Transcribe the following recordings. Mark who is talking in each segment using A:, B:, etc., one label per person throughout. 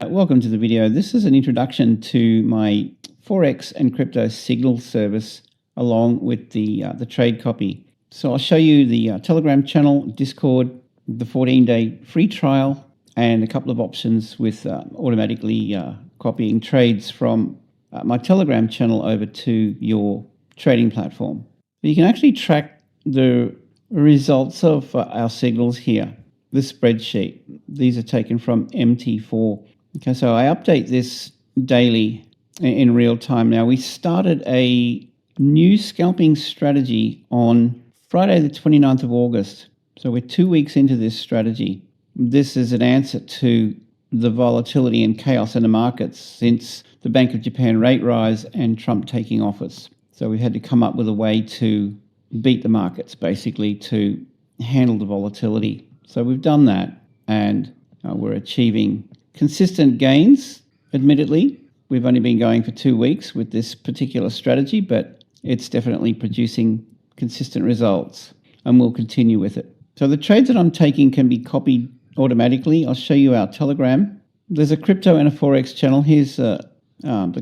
A: Welcome to the video. This is an introduction to my Forex and crypto signal service along with the trade copy. So I'll show you the Telegram channel, Discord, the 14-day free trial, and a couple of options with automatically copying trades from my Telegram channel over to your trading platform. You can actually track the results of our signals here. This spreadsheet, these are taken from MT4. Okay, so I update this daily in real time. Now, we started a new scalping strategy on Friday the 29th of August. So we're 2 weeks into this strategy. This is an answer to the volatility and chaos in the markets since the Bank of Japan rate rise and Trump taking office. So we had to come up with a way to beat the markets, basically, to handle the volatility. So we've done that, and we're achieving consistent gains. Admittedly, we've only been going for 2 weeks with this particular strategy, but it's definitely producing consistent results, and we'll continue with it. So the trades that I'm taking can be copied automatically. I'll show you our Telegram. There's a crypto and a Forex channel. Here's the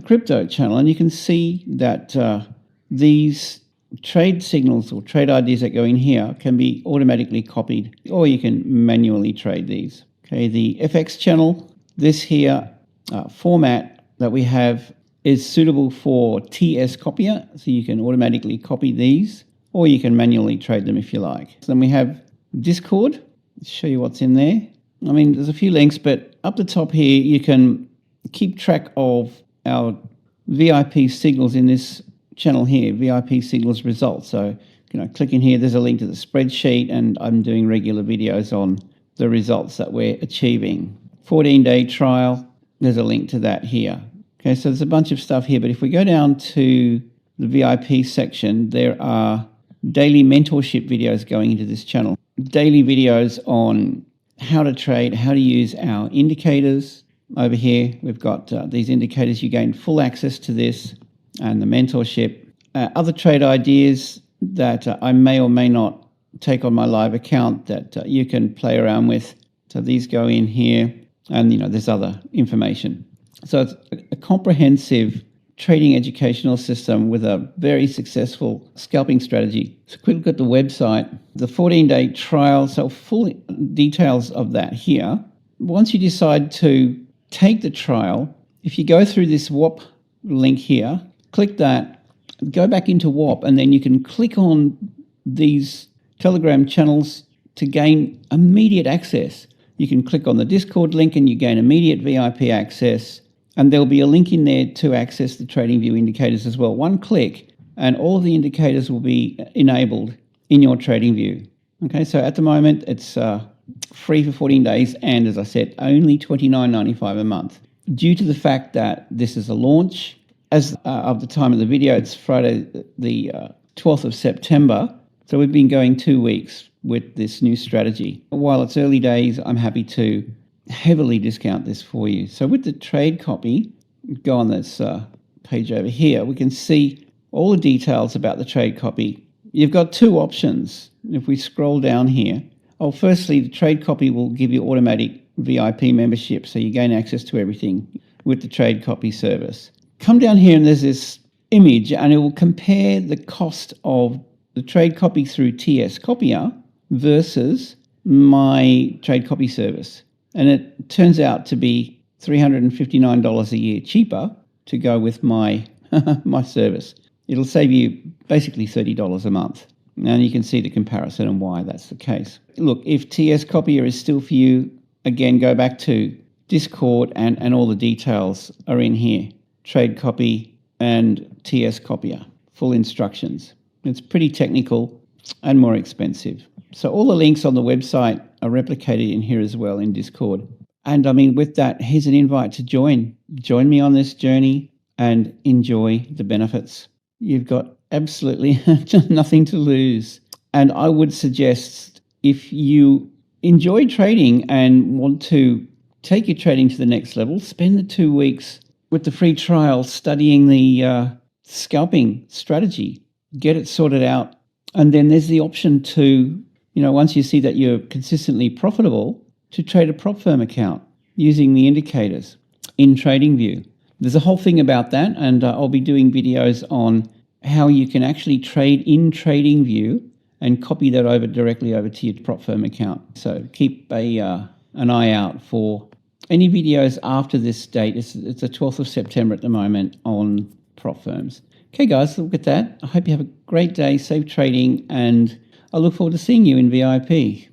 A: crypto channel, and you can see that these trade signals or trade ideas that go in here can be automatically copied, or you can manually trade these. Okay, the FX channel, this here format that we have is suitable for TS copier, so you can automatically copy these, or you can manually trade them if you like. So then we have Discord. Let's show you what's in there. I mean, there's a few links, but up the top here, you can keep track of our VIP signals in this channel here, VIP signals results. So, click in here, there's a link to the spreadsheet, and I'm doing regular videos on the results that we're achieving. 14-day trial, there's a link to that here. Okay, so there's a bunch of stuff here, but if we go down to the VIP section, there are daily mentorship videos going into this channel. Daily videos on how to trade, how to use our indicators. Over here, we've got these indicators. You gain full access to this and the mentorship. Other trade ideas that I may or may not take on my live account that you can play around with. So these go in here, and there's other information. So it's a comprehensive trading educational system with a very successful scalping strategy. So quick look at the website, the 14-day trial, so full details of that here. Once you decide to take the trial, if you go through this WAP link here, click that, go back into WAP, and then you can click on these Telegram channels to gain immediate access. You can click on the Discord link and you gain immediate VIP access. And there'll be a link in there to access the TradingView indicators as well. One click, and all of the indicators will be enabled in your TradingView. Okay, so at the moment, it's free for 14 days, and as I said, only $29.95 a month. Due to the fact that this is a launch, as of the time of the video, it's Friday the 12th of September. So we've been going 2 weeks with this new strategy. While it's early days, I'm happy to heavily discount this for you. So with the trade copy, go on this page over here, we can see all the details about the trade copy. You've got two options. If we scroll down here, firstly, the trade copy will give you automatic VIP membership, so you gain access to everything with the trade copy service. Come down here and there's this image, and it will compare the cost of the trade copy through TS Copier versus my trade copy service. And it turns out to be $359 a year cheaper to go with my my service. It'll save you basically $30 a month. And you can see the comparison and why that's the case. Look, if TS Copier is still for you, again, go back to Discord and all the details are in here. Trade copy and TS Copier, full instructions. It's pretty technical and more expensive. So all the links on the website are replicated in here as well in Discord. And I mean, with that, here's an invite to join. Join me on this journey and enjoy the benefits. You've got absolutely nothing to lose. And I would suggest, if you enjoy trading and want to take your trading to the next level, spend the 2 weeks with the free trial studying the scalping strategy. Get it sorted out. And then there's the option to, once you see that you're consistently profitable, to trade a prop firm account using the indicators. in TradingView. There's a whole thing about that, and I'll be doing videos on how you can actually trade in TradingView and copy that over directly over to your prop firm account. So keep an eye out for any videos after this date. It's the 12th of September at the moment on prop firms. Okay, guys, look at that. I hope you have a great day, safe trading, and I look forward to seeing you in VIP.